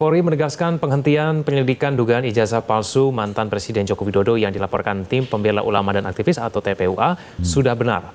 Polri menegaskan penghentian penyelidikan dugaan ijazah palsu mantan Presiden Joko Widodo yang dilaporkan Tim Pembela Ulama dan Aktivis atau TPUA sudah benar.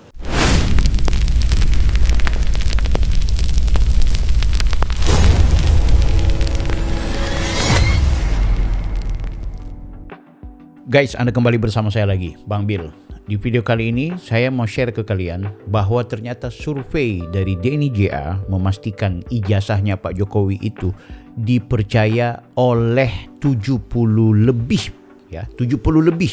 Guys, Anda kembali bersama saya lagi, Bang Bill. Di video kali ini, saya mau share ke kalian bahwa ternyata survei dari Denny JA memastikan ijazahnya Pak Jokowi itu dipercaya oleh 70 lebih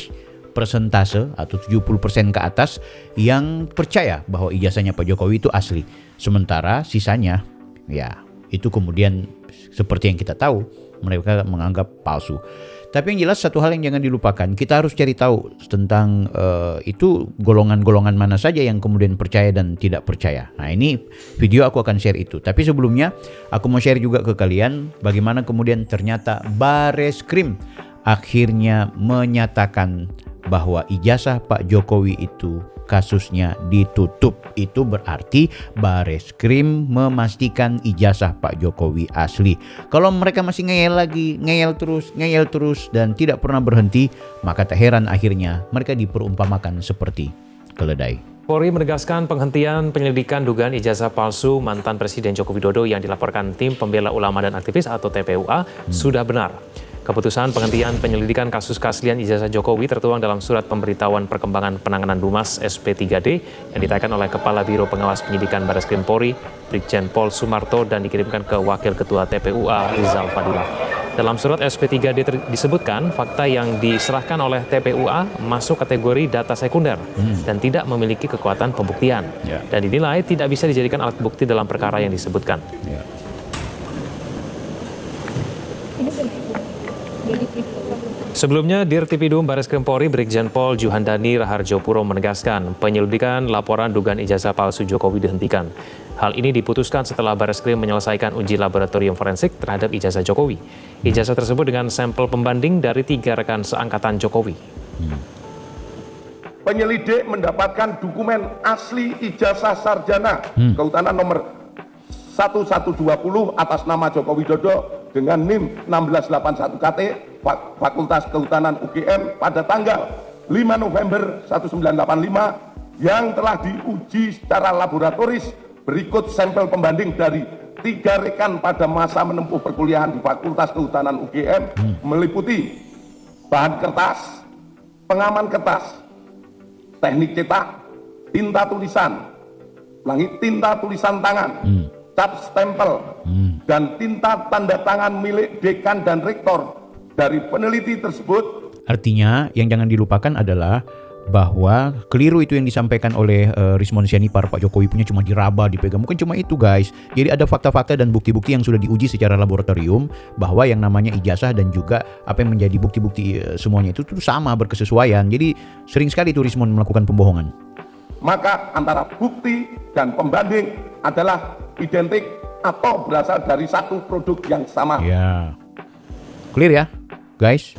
persentase atau 70% ke atas yang percaya bahwa ijazahnya Pak Jokowi itu asli. Sementara sisanya, ya itu kemudian seperti yang kita tahu, mereka menganggap palsu. Tapi yang jelas satu hal yang jangan dilupakan, kita harus cari tahu tentang itu golongan-golongan mana saja yang kemudian percaya dan tidak percaya. Nah ini video aku akan share itu. Tapi sebelumnya aku mau share juga ke kalian bagaimana kemudian ternyata Bareskrim akhirnya menyatakan bahwa ijazah Pak Jokowi itu kasusnya ditutup. Itu berarti Bareskrim memastikan ijazah Pak Jokowi asli. Kalau mereka masih ngeyel terus dan tidak pernah berhenti, maka tak heran akhirnya mereka diperumpamakan seperti keledai. Polri menegaskan penghentian penyelidikan dugaan ijazah palsu mantan Presiden Joko Widodo yang dilaporkan Tim Pembela Ulama dan Aktivis atau TPUA sudah benar. Keputusan penghentian penyelidikan kasus keaslian ijazah Jokowi tertuang dalam surat pemberitahuan perkembangan penanganan Dumas SP3D yang ditayangkan oleh Kepala Biro Pengawas Penyidikan Bareskrim Polri, Brigjen Pol Sumarto, dan dikirimkan ke Wakil Ketua TPUA Rizal Fadilah. Dalam surat SP3D disebutkan fakta yang diserahkan oleh TPUA masuk kategori data sekunder dan tidak memiliki kekuatan pembuktian dan dinilai tidak bisa dijadikan alat bukti dalam perkara yang disebutkan. Sebelumnya, Dirtipidum Bareskrim Polri Brigjen Pol Juhandani Raharjopuro menegaskan penyelidikan laporan dugaan ijazah palsu Jokowi dihentikan. Hal ini diputuskan setelah Bareskrim menyelesaikan uji laboratorium forensik terhadap ijazah Jokowi. Ijazah tersebut dengan sampel pembanding dari 3 rekan seangkatan Jokowi. Penyelidik mendapatkan dokumen asli ijazah sarjana kehutanan nomor 1120 atas nama Joko Widodo dengan NIM 1681 KT Fakultas Kehutanan UGM pada tanggal 5 November 1985 yang telah diuji secara laboratoris berikut sampel pembanding dari 3 rekan pada masa menempuh perkuliahan di Fakultas Kehutanan UGM meliputi bahan kertas, pengaman kertas, teknik cetak, tinta tulisan, tinta tulisan tangan, cap stempel, dan tinta tanda tangan milik dekan dan rektor dari peneliti tersebut. Artinya yang jangan dilupakan adalah bahwa keliru itu yang disampaikan oleh Rismon Sianipar, Pak Jokowi punya cuma diraba, dipegang. Bukan cuma itu guys. Jadi ada fakta-fakta dan bukti-bukti yang sudah diuji secara laboratorium bahwa yang namanya ijazah dan juga apa yang menjadi bukti-bukti semuanya itu sama, berkesesuaian. Jadi sering sekali itu Rismon melakukan pembohongan. Maka antara bukti dan pembanding adalah identik atau berasal dari satu produk yang sama. Ya, clear ya guys.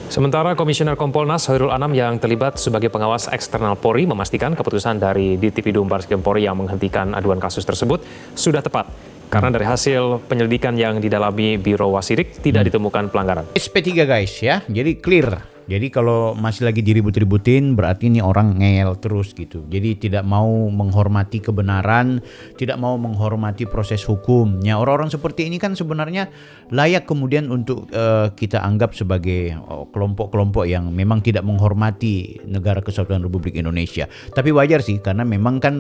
Sementara Komisioner Kompolnas Hoirul Anam yang terlibat sebagai pengawas eksternal Polri memastikan keputusan dari Dirtipidum Bareskrim Polri yang menghentikan aduan kasus tersebut sudah tepat. Karena dari hasil penyelidikan yang didalami Biro Wasidik tidak ditemukan pelanggaran. SP3 guys ya, jadi clear. Jadi kalau masih lagi diribut-ributin berarti ini orang ngeyel terus gitu. Jadi tidak mau menghormati kebenaran, tidak mau menghormati proses hukum. Ya orang-orang seperti ini kan sebenarnya layak kemudian untuk kita anggap sebagai kelompok-kelompok yang memang tidak menghormati negara kesatuan Republik Indonesia. Tapi wajar sih karena memang kan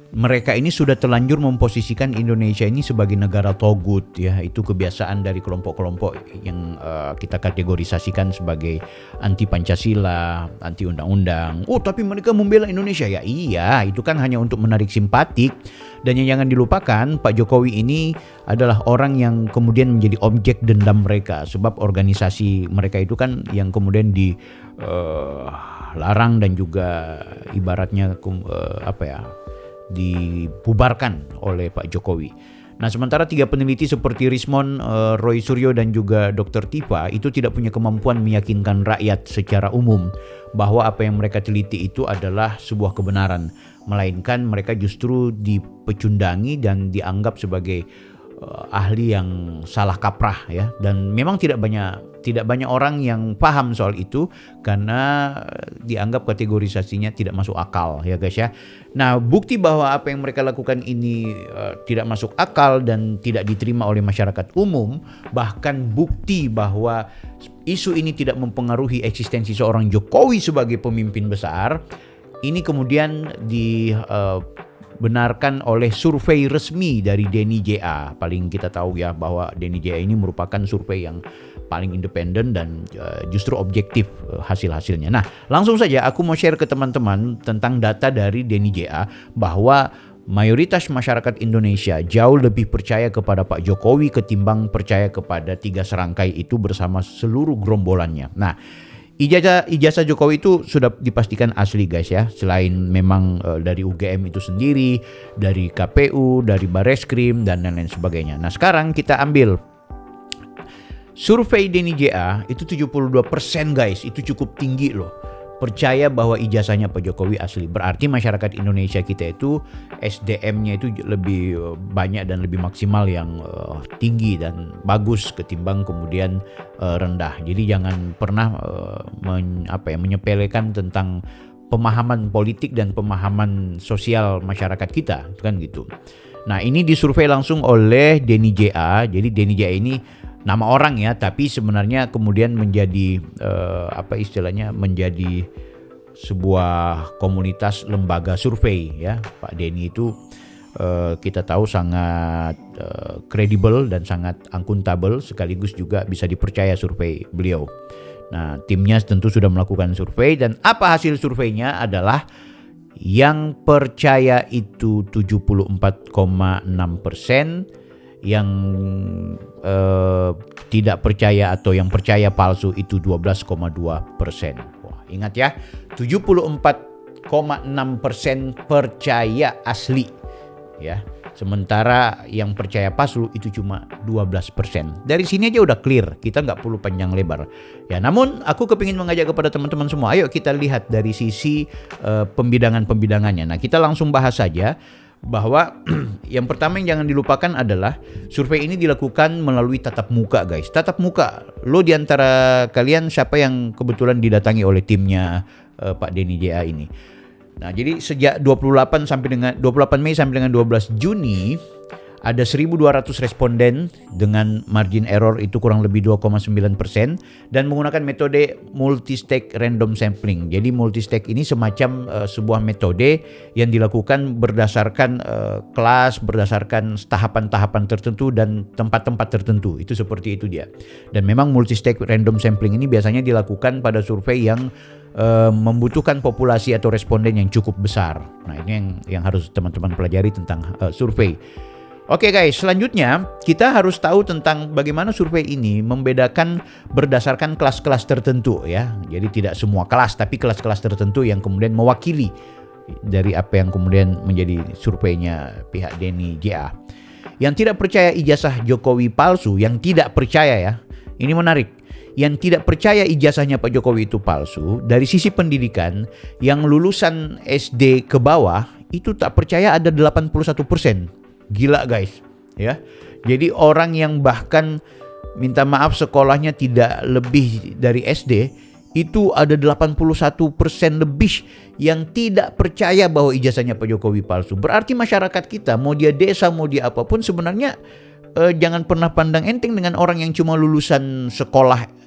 mereka ini sudah terlanjur memposisikan Indonesia ini sebagai negara togut ya. Itu kebiasaan dari kelompok-kelompok yang kita kategorisasikan sebagai anti Pancasila, anti undang-undang. Oh tapi mereka membela Indonesia ya. Iya, itu kan hanya untuk menarik simpatik. Dan yang jangan dilupakan Pak Jokowi ini adalah orang yang kemudian menjadi objek dendam mereka. Sebab organisasi mereka itu kan yang kemudian dilarang dan juga ibaratnya dibubarkan oleh Pak Jokowi. Nah, sementara 3 peneliti seperti Rismond, Roy Suryo dan juga Dr. Tifa itu tidak punya kemampuan meyakinkan rakyat secara umum bahwa apa yang mereka teliti itu adalah sebuah kebenaran, melainkan mereka justru dipecundangi dan dianggap sebagai ahli yang salah kaprah ya. Dan memang tidak banyak orang yang paham soal itu karena dianggap kategorisasinya tidak masuk akal ya guys ya. Nah, bukti bahwa apa yang mereka lakukan ini tidak masuk akal dan tidak diterima oleh masyarakat umum, bahkan bukti bahwa isu ini tidak mempengaruhi eksistensi seorang Jokowi sebagai pemimpin besar, ini kemudian benarkan oleh survei resmi dari Denny JA. Paling kita tahu ya bahwa Denny JA ini merupakan survei yang paling independen dan justru objektif hasil-hasilnya. Nah, langsung saja aku mau share ke teman-teman tentang data dari Denny JA bahwa mayoritas masyarakat Indonesia jauh lebih percaya kepada Pak Jokowi ketimbang percaya kepada 3 serangkai itu bersama seluruh gerombolannya. Nah, ijazah Jokowi itu sudah dipastikan asli guys ya. Selain memang dari UGM itu sendiri, dari KPU, dari Bareskrim dan lain-lain sebagainya. Nah, sekarang kita ambil survei Denny JA itu 72% guys. Itu cukup tinggi loh. Percaya bahwa ijazahnya Pak Jokowi asli. Berarti masyarakat Indonesia kita itu SDM-nya itu lebih banyak dan lebih maksimal yang tinggi dan bagus ketimbang kemudian rendah. Jadi jangan pernah menyepelekan tentang pemahaman politik dan pemahaman sosial masyarakat kita, kan gitu. Nah, ini disurvei langsung oleh Denny JA. Jadi Denny JA ini nama orang ya, tapi sebenarnya kemudian menjadi menjadi sebuah komunitas lembaga survei ya. Pak Denny itu kita tahu sangat kredibel dan sangat akuntabel, sekaligus juga bisa dipercaya survei beliau. Nah, timnya tentu sudah melakukan survei dan apa hasil surveinya adalah yang percaya itu 74,6%, yang tidak percaya atau yang percaya palsu itu 12,2%. Wah, ingat ya, 74,6% percaya asli ya. Sementara yang percaya palsu itu cuma 12%. Dari sini aja udah clear, kita nggak perlu panjang lebar. Ya, namun aku kepingin mengajak kepada teman-teman semua, ayo kita lihat dari sisi pembidangan-pembidangannya. Nah, kita langsung bahas saja bahwa yang pertama yang jangan dilupakan adalah survei ini dilakukan melalui tatap muka guys. Tatap muka. Lo diantara kalian siapa yang kebetulan didatangi oleh timnya Pak Denny JA ini? Nah, jadi sejak 28 Mei sampai dengan 12 Juni ada 1.200 responden dengan margin error itu kurang lebih 2,9% dan menggunakan metode multi-stage random sampling. Jadi multi-stage ini semacam sebuah metode yang dilakukan berdasarkan kelas, berdasarkan tahapan-tahapan tertentu dan tempat-tempat tertentu. Itu seperti itu dia. Dan memang multi-stage random sampling ini biasanya dilakukan pada survei yang membutuhkan populasi atau responden yang cukup besar. Nah, ini yang harus teman-teman pelajari tentang survei. Oke guys, selanjutnya kita harus tahu tentang bagaimana survei ini membedakan berdasarkan kelas-kelas tertentu ya. Jadi tidak semua kelas, tapi kelas-kelas tertentu yang kemudian mewakili dari apa yang kemudian menjadi surveinya pihak Denny JA. Yang tidak percaya ijazah Jokowi palsu, yang tidak percaya ya, ini menarik. Yang tidak percaya ijazahnya Pak Jokowi itu palsu, dari sisi pendidikan, yang lulusan SD ke bawah itu tak percaya ada 81%. Gila guys ya. Jadi orang yang bahkan minta maaf sekolahnya tidak lebih dari SD itu ada 81% lebih yang tidak percaya bahwa ijazahnya Pak Jokowi palsu. Berarti masyarakat kita mau dia desa mau dia apapun sebenarnya jangan pernah pandang enteng dengan orang yang cuma lulusan sekolah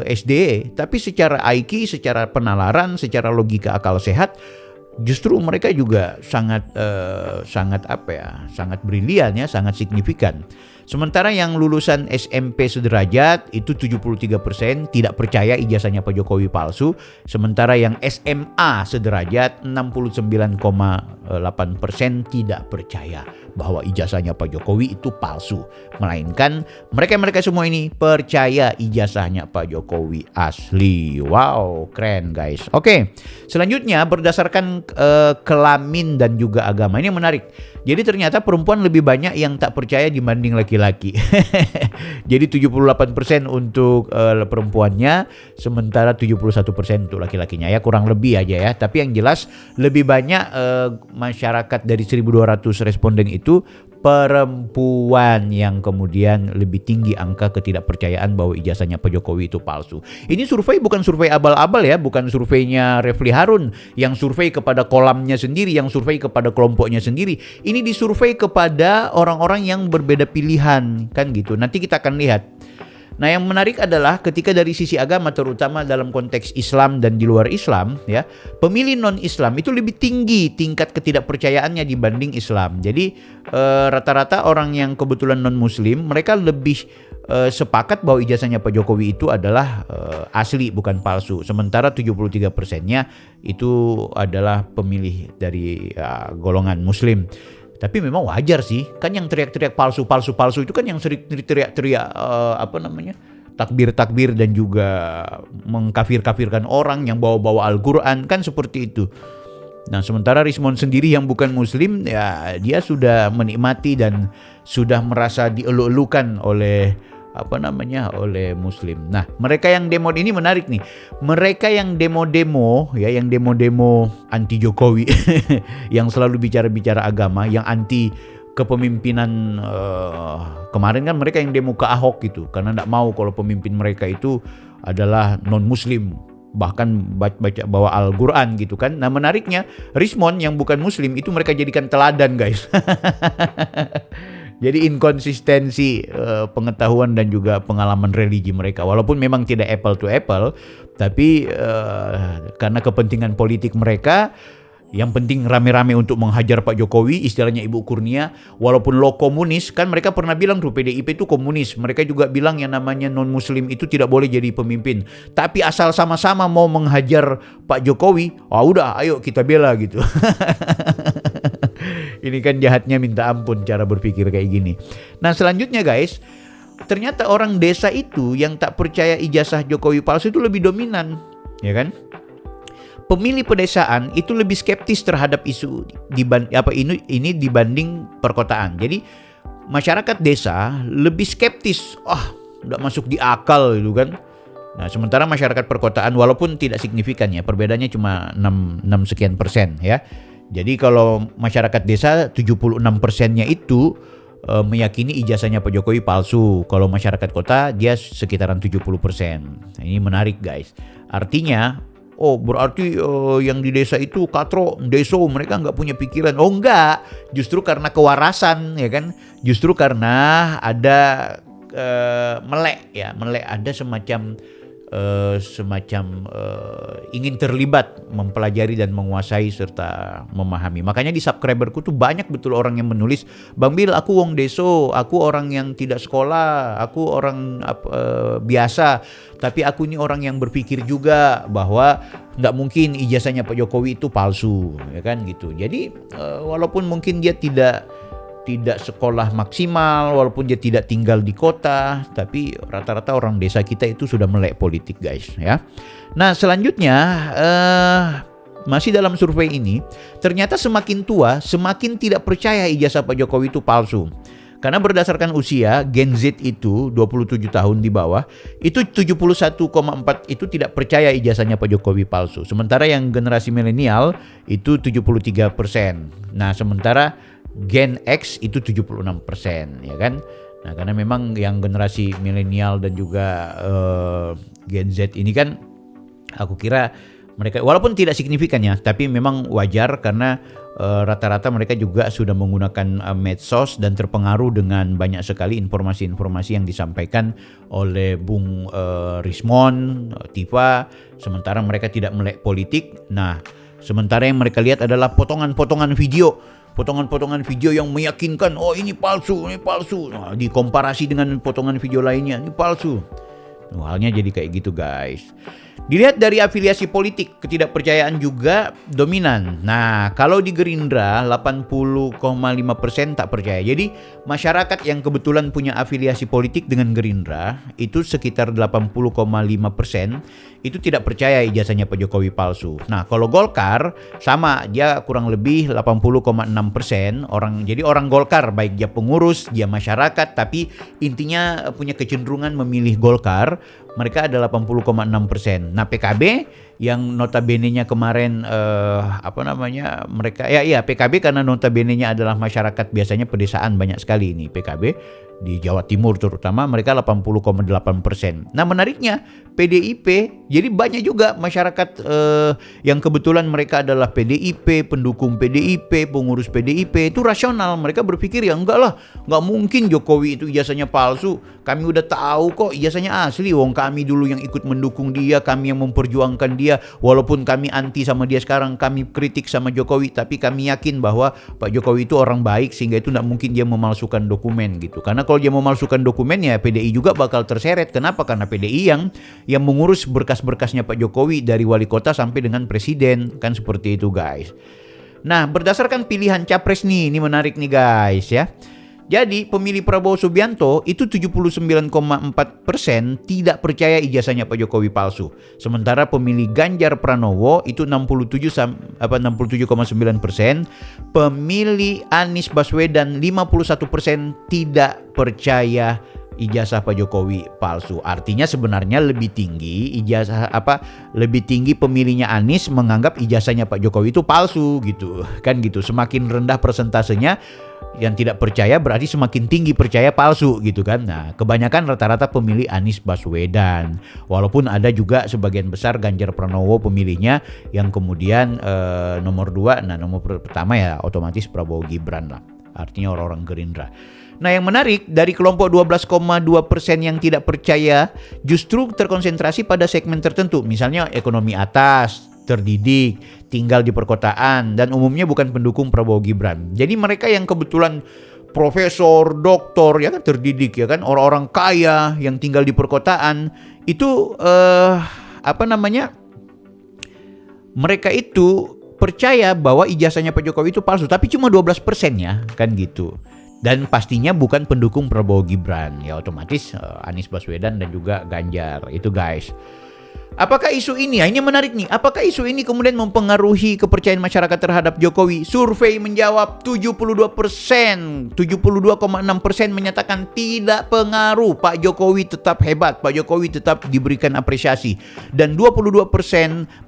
SD, tapi secara IQ, secara penalaran, secara logika akal sehat justru mereka juga sangat brilian ya, sangat signifikan. Sementara yang lulusan SMP sederajat itu 73% tidak percaya ijazahnya Pak Jokowi palsu. Sementara yang SMA sederajat 69,8% tidak percaya bahwa ijazahnya Pak Jokowi itu palsu. Melainkan mereka semua ini percaya ijazahnya Pak Jokowi asli. Wow, keren guys. Oke, selanjutnya berdasarkan kelamin dan juga agama. Ini yang menarik. Jadi ternyata perempuan lebih banyak yang tak percaya dibanding laki-laki. Jadi 78% untuk perempuannya, sementara 71% untuk laki-lakinya. Ya kurang lebih aja ya. Tapi yang jelas lebih banyak masyarakat dari 1.200 responden itu perempuan yang kemudian lebih tinggi angka ketidakpercayaan bahwa ijazahnya Pak Jokowi itu palsu. Ini survei bukan survei abal-abal ya, bukan surveinya Refli Harun yang survei kepada kolamnya sendiri, yang survei kepada kelompoknya sendiri. Ini disurvei kepada orang-orang yang berbeda pilihan, kan gitu. Nanti kita akan lihat. Nah, yang menarik adalah ketika dari sisi agama, terutama dalam konteks Islam dan di luar Islam, ya, pemilih non-Islam itu lebih tinggi tingkat ketidakpercayaannya dibanding Islam. Jadi rata-rata orang yang kebetulan non-Muslim, mereka lebih sepakat bahwa ijazahnya Pak Jokowi itu adalah asli bukan palsu. Sementara 73%-nya itu adalah pemilih dari golongan Muslim. Tapi memang wajar sih, kan yang teriak-teriak palsu itu kan yang sering teriak-teriak takbir-takbir dan juga mengkafir-kafirkan orang yang bawa-bawa Al-Quran, kan seperti itu. Nah, sementara Rismon sendiri yang bukan Muslim, ya dia sudah menikmati dan sudah merasa dielu-elukan oleh oleh Muslim. Nah, mereka yang demo ini menarik nih. Mereka yang demo-demo ya, yang demo-demo anti Jokowi yang selalu bicara-bicara agama, yang anti kepemimpinan kemarin kan mereka yang demo ke Ahok gitu, karena enggak mau kalau pemimpin mereka itu adalah non-Muslim, bahkan baca bawa Al-Quran gitu kan. Nah, menariknya Rismon yang bukan Muslim itu mereka jadikan teladan guys. Jadi inkonsistensi pengetahuan dan juga pengalaman religi mereka. Walaupun memang tidak apple to apple, tapi karena kepentingan politik mereka, yang penting rame-rame untuk menghajar Pak Jokowi, istilahnya Ibu Kurnia. Walaupun lo komunis, kan mereka pernah bilang tuh PDIP itu komunis. Mereka juga bilang yang namanya non-Muslim itu tidak boleh jadi pemimpin. Tapi asal sama-sama mau menghajar Pak Jokowi, udah ayo kita bela gitu. Ini kan jahatnya minta ampun cara berpikir kayak gini. Nah, selanjutnya guys, ternyata orang desa itu yang tak percaya ijazah Jokowi palsu itu lebih dominan, ya kan? Pemilih pedesaan itu lebih skeptis terhadap isu ini dibanding perkotaan. Jadi masyarakat desa lebih skeptis, udah masuk di akal itu kan. Nah, sementara masyarakat perkotaan walaupun tidak signifikan ya, perbedaannya cuma 6 sekian persen ya. Jadi kalau masyarakat desa 76%-nya itu meyakini ijazahnya Pak Jokowi palsu. Kalau masyarakat kota dia sekitaran 70%. Nah, ini menarik guys. Artinya, berarti yang di desa itu katro, deso, mereka nggak punya pikiran. Enggak, justru karena kewarasan ya kan. Justru karena ada melek, ada semacam ingin terlibat, mempelajari dan menguasai serta memahami. Makanya di subscriberku tuh banyak betul orang yang menulis, Bang Bil, aku wong deso, aku orang yang tidak sekolah, aku orang biasa, tapi aku ini orang yang berpikir juga bahwa nggak mungkin ijazahnya Pak Jokowi itu palsu, ya kan gitu. Jadi walaupun mungkin dia tidak sekolah maksimal, walaupun dia tidak tinggal di kota, tapi rata-rata orang desa kita itu sudah melek politik guys ya. Nah, selanjutnya masih dalam survei ini, ternyata semakin tua semakin tidak percaya ijazah Pak Jokowi itu palsu. Karena berdasarkan usia, Gen Z itu 27 tahun di bawah, itu 71,4 itu tidak percaya ijazahnya Pak Jokowi palsu. Sementara yang generasi milenial itu 73%. Nah, sementara Gen X itu 76%, ya kan? Nah, karena memang yang generasi milenial dan juga Gen Z ini kan, aku kira mereka walaupun tidak signifikan ya, tapi memang wajar karena rata-rata mereka juga sudah menggunakan medsos dan terpengaruh dengan banyak sekali informasi-informasi yang disampaikan oleh Bung Rismon, Tifa, sementara mereka tidak melek politik. Nah, sementara yang mereka lihat adalah potongan-potongan video potongan-potongan video yang meyakinkan, oh ini palsu. Nah, dikomparasi dengan potongan video lainnya, ini palsu. Halnya jadi kayak gitu guys. Dilihat dari afiliasi politik, ketidakpercayaan juga dominan. Nah, kalau di Gerindra 80,5% tak percaya. Jadi masyarakat yang kebetulan punya afiliasi politik dengan Gerindra itu sekitar 80,5% itu tidak percaya ijazahnya Pak Jokowi palsu. Nah, kalau Golkar sama, dia kurang lebih 80,6% orang. Jadi orang Golkar baik dia pengurus, dia masyarakat, tapi intinya punya kecenderungan memilih Golkar. Mereka ada 80,6%. Nah, PKB yang notabene-nya kemarin mereka PKB karena notabene-nya adalah masyarakat biasanya pedesaan banyak sekali ini PKB di Jawa Timur terutama, mereka 80,8%. Nah, menariknya PDIP, jadi banyak juga masyarakat yang kebetulan mereka adalah PDIP, pendukung PDIP, pengurus PDIP itu rasional. Mereka berpikir ya enggak lah, enggak mungkin Jokowi itu ijazahnya palsu. Kami udah tahu kok ijazahnya asli. Wong kami dulu yang ikut mendukung dia, kami yang memperjuangkan dia. Walaupun kami anti sama dia sekarang, kami kritik sama Jokowi, tapi kami yakin bahwa Pak Jokowi itu orang baik sehingga itu enggak mungkin dia memalsukan dokumen gitu. Karena kalau dia memalsukan dokumen ya PDI juga bakal terseret. Kenapa? Karena PDI yang mengurus berkas-berkasnya Pak Jokowi dari wali kota sampai dengan presiden, kan seperti itu guys. Nah, berdasarkan pilihan capres nih, ini menarik nih guys ya. Jadi pemilih Prabowo Subianto itu 79,4% tidak percaya ijazahnya Pak Jokowi palsu. Sementara pemilih Ganjar Pranowo itu 67,9%, pemilih Anies Baswedan 51% tidak percaya ijazah Pak Jokowi palsu. Artinya sebenarnya lebih tinggi pemilihnya Anies menganggap ijazahnya Pak Jokowi itu palsu gitu. Kan gitu. Semakin rendah persentasenya yang tidak percaya berarti semakin tinggi percaya palsu gitu kan. Nah, kebanyakan rata-rata pemilih Anies Baswedan. Walaupun ada juga sebagian besar Ganjar Pranowo pemilihnya yang kemudian nomor 2, nah nomor pertama ya otomatis Prabowo Gibran lah. Artinya orang-orang Gerindra. Nah, yang menarik dari kelompok 12,2% yang tidak percaya justru terkonsentrasi pada segmen tertentu. Misalnya ekonomi atas, terdidik, tinggal di perkotaan, dan umumnya bukan pendukung Prabowo Gibran. Jadi mereka yang kebetulan profesor, doktor, ya kan terdidik, ya kan orang-orang kaya yang tinggal di perkotaan itu mereka itu percaya bahwa ijazahnya Pak Jokowi itu palsu, tapi cuma 12% ya, kan gitu. Dan pastinya bukan pendukung Prabowo Gibran, ya otomatis Anies Baswedan dan juga Ganjar itu guys. Apakah isu ini, ini menarik nih, apakah isu ini kemudian mempengaruhi kepercayaan masyarakat terhadap Jokowi? Survei menjawab 72%, 72,6% menyatakan tidak pengaruh. Pak Jokowi tetap hebat, Pak Jokowi tetap diberikan apresiasi. Dan 22%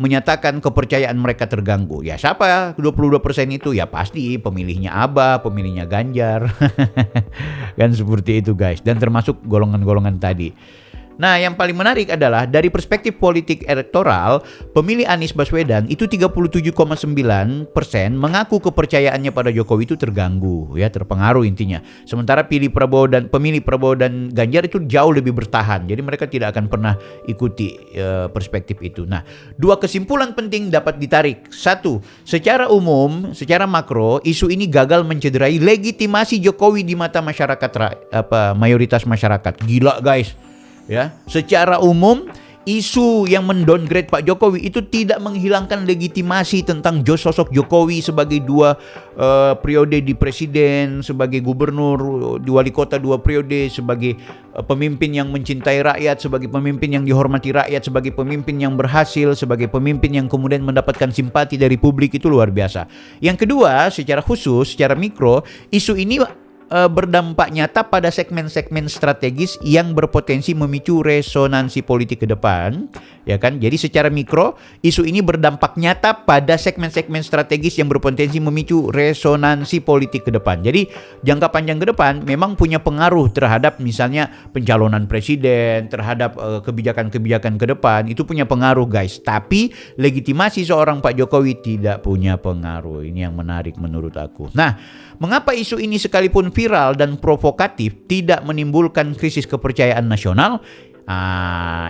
menyatakan kepercayaan mereka terganggu. Ya siapa 22% itu? Ya pasti pemilihnya Abah, pemilihnya Ganjar. Kan seperti itu guys, dan termasuk golongan-golongan tadi. Nah, yang paling menarik adalah dari perspektif politik elektoral, pemilih Anies Baswedan itu 37,9% mengaku kepercayaannya pada Jokowi itu terganggu, ya terpengaruh intinya. Sementara pemilih Prabowo dan Ganjar itu jauh lebih bertahan. Jadi mereka tidak akan pernah ikuti perspektif itu. Nah, dua kesimpulan penting dapat ditarik. Satu, secara umum, secara makro, isu ini gagal mencederai legitimasi Jokowi di mata masyarakat mayoritas masyarakat. Gila guys. Ya, secara umum isu yang mendowngrade Pak Jokowi itu tidak menghilangkan legitimasi tentang sosok Jokowi sebagai 2 periode di presiden, sebagai gubernur, di wali kota 2 periode, sebagai pemimpin yang mencintai rakyat, sebagai pemimpin yang dihormati rakyat, sebagai pemimpin yang berhasil, sebagai pemimpin yang kemudian mendapatkan simpati dari publik, itu luar biasa. Yang kedua, secara khusus, secara mikro, isu ini berdampak nyata pada segmen-segmen strategis yang berpotensi memicu resonansi politik ke depan, ya kan? Jadi secara mikro, isu ini berdampak nyata pada segmen-segmen strategis yang berpotensi memicu resonansi politik ke depan. Jadi jangka panjang ke depan memang punya pengaruh terhadap misalnya pencalonan presiden, terhadap kebijakan-kebijakan ke depan, itu punya pengaruh guys. Tapi legitimasi seorang Pak Jokowi tidak punya pengaruh. Ini yang menarik menurut aku. Nah, mengapa isu ini sekalipun viral dan provokatif tidak menimbulkan krisis kepercayaan nasional?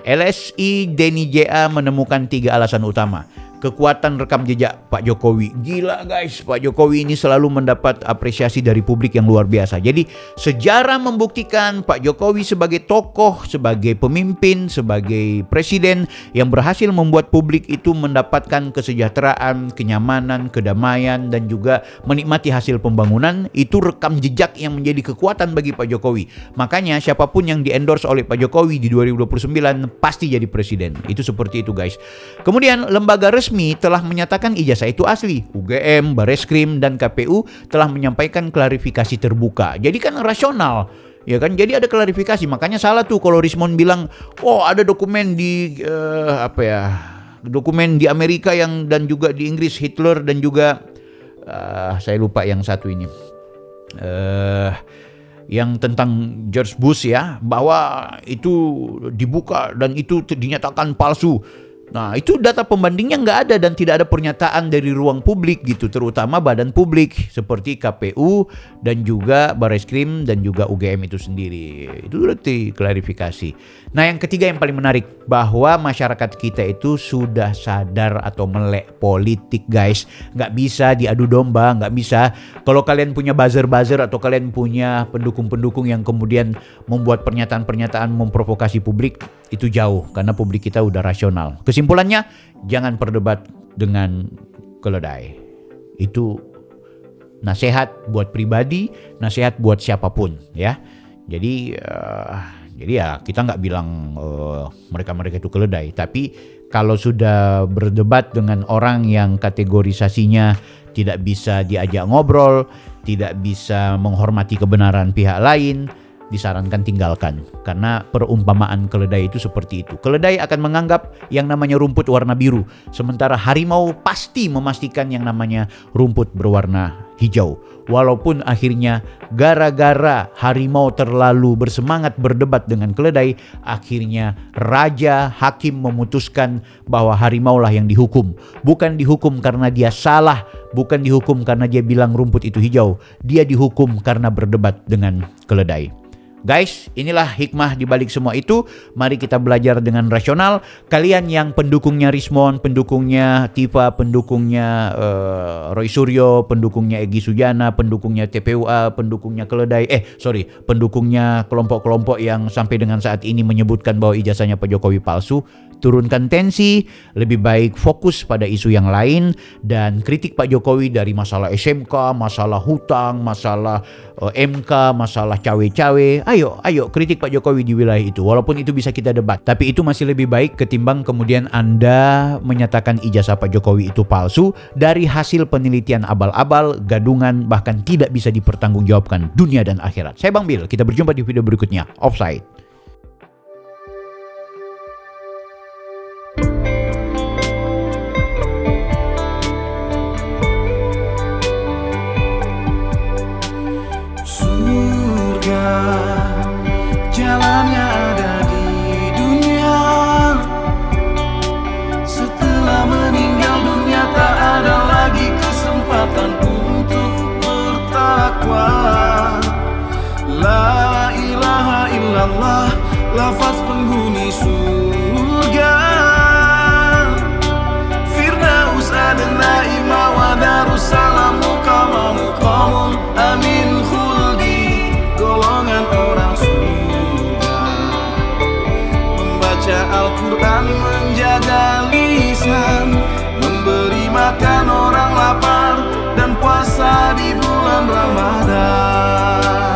LSI Denny JA menemukan 3 alasan utama. kekuatan rekam jejak Pak Jokowi. Gila guys, Pak Jokowi ini selalu mendapat apresiasi dari publik yang luar biasa. Jadi sejarah membuktikan Pak Jokowi sebagai tokoh, sebagai pemimpin, sebagai presiden yang berhasil membuat publik itu mendapatkan kesejahteraan, kenyamanan, kedamaian, dan juga menikmati hasil pembangunan. Itu rekam jejak yang menjadi kekuatan bagi Pak Jokowi. Makanya siapapun yang di-endorse oleh Pak Jokowi di 2029 pasti jadi presiden. Itu seperti itu guys. Kemudian lembaga resmi telah menyatakan ijazah itu asli. UGM, Bareskrim, dan KPU telah menyampaikan klarifikasi terbuka. Jadi kan rasional, ya kan? Jadi ada klarifikasi. Makanya salah tuh kalau Rismon bilang, oh ada dokumen di dokumen di Amerika yang dan juga di Inggris Hitler dan juga saya lupa yang satu ini. Yang tentang George Bush ya, bahwa itu dibuka dan itu dinyatakan palsu. Nah, itu data pembandingnya nggak ada dan tidak ada pernyataan dari ruang publik gitu, terutama badan publik seperti KPU dan juga Bareskrim dan juga UGM itu sendiri. Itu berarti klarifikasi. Nah, yang ketiga yang paling menarik, bahwa masyarakat kita itu sudah sadar atau melek politik guys. Nggak bisa diadu domba, nggak bisa. Kalau kalian punya buzzer-buzzer atau kalian punya pendukung-pendukung yang kemudian membuat pernyataan-pernyataan memprovokasi publik, itu jauh karena publik kita udah rasional. Kesimpulannya, jangan berdebat dengan keledai. Itu nasihat buat pribadi, nasihat buat siapapun ya. Jadi ya kita nggak bilang mereka itu keledai, tapi kalau sudah berdebat dengan orang yang kategorisasinya tidak bisa diajak ngobrol, tidak bisa menghormati kebenaran pihak lain, disarankan tinggalkan. Karena perumpamaan keledai itu seperti itu. Keledai akan menganggap yang namanya rumput warna biru, sementara harimau pasti memastikan yang namanya rumput berwarna hijau. Walaupun akhirnya gara-gara harimau terlalu bersemangat berdebat dengan keledai, akhirnya raja hakim memutuskan bahwa harimau lah yang dihukum. Bukan dihukum karena dia salah, bukan dihukum karena dia bilang rumput itu hijau. Dia dihukum karena berdebat dengan keledai. Guys, inilah hikmah di balik semua itu. Mari kita belajar dengan rasional. Kalian yang pendukungnya Rismon, pendukungnya Tifa, pendukungnya Roy Suryo, pendukungnya Egy Sujana, pendukungnya TPUA, pendukungnya keledai, pendukungnya kelompok-kelompok yang sampai dengan saat ini menyebutkan bahwa ijazahnya Pak Jokowi palsu, turunkan tensi, lebih baik fokus pada isu yang lain, dan kritik Pak Jokowi dari masalah SMK, masalah hutang, masalah MK, masalah cawe-cawe. Ayo kritik Pak Jokowi di wilayah itu, walaupun itu bisa kita debat, tapi itu masih lebih baik ketimbang kemudian Anda menyatakan ijazah Pak Jokowi itu palsu dari hasil penelitian abal-abal, gadungan, bahkan tidak bisa dipertanggungjawabkan dunia dan akhirat. Saya Bang Bil, kita berjumpa di video berikutnya. Offside. Jalannya ada di dunia. Setelah meninggal dunia tak ada lagi kesempatan untuk bertakwa. La ilaha illallah, lafaz penghuni surga. Firdaus adna ima wa darussalam muqamamu qamun amin khuldi. Golongan orang surga membaca Al-Quran, menjaga lisan, memberi makan orang lapar, dan puasa di bulan Ramadan.